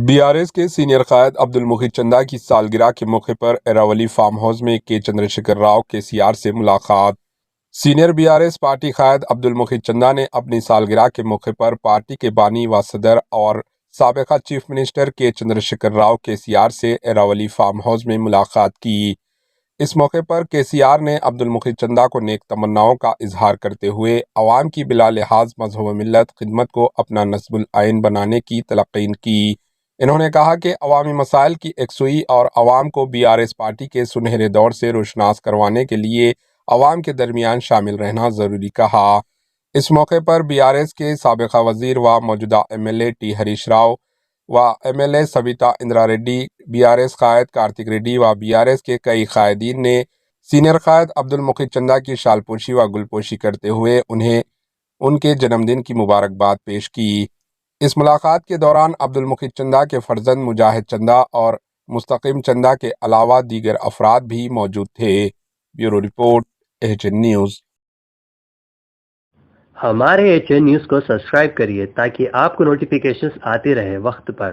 BRS کے senior قائد عبدالمخی چندہ کی سالگرہ کے موقع پر ایراولی فارم ہاؤس میں کے چندرشیکھر راؤ KCR سے ملاقات۔ سینئر BRS پارٹی قائد عبدالمخی چندہ نے اپنی سالگرہ کے موقع پر پارٹی کے بانی و صدر اور سابقہ چیف منسٹر کے چندرشیکھر راؤ KCR سے ایراولی فارم ہاؤس میں ملاقات کی۔ اس موقع پر KCR نے عبدالمخی چندہ کو نیک تمناؤں کا اظہار کرتے ہوئے عوام کی بلا لحاظ مذہب و ملت خدمت کو اپنا نصب العین بنانے کی تلقین کی۔ انہوں نے کہا کہ عوامی مسائل کی یکسوئی اور عوام کو BRS پارٹی کے سنہرے دور سے روشناس کروانے کے لیے عوام کے درمیان شامل رہنا ضروری کہا۔ اس موقع پر BRS کے سابقہ وزیر و موجودہ MLA T ہریش راؤ و MLA Sabitha Indira ready, BRS قائد کارتک ریڈی و BRS کے کئی قائدین نے سینئر قائد عبدالمخی چندہ کی شال پوشی و گل پوشی کرتے ہوئے انہیں ان کے جنم دن کی مبارکباد پیش کی۔ اس ملاقات کے دوران عبدالمخی چندہ کے فرزند مجاہد چندہ اور مستقیم چندہ کے علاوہ دیگر افراد بھی موجود تھے۔ Bureau report AHN news. ہمارے AHN نیوز کو سبسکرائب کریے تاکہ آپ کو نوٹیفیکیشنز آتے رہے وقت پر۔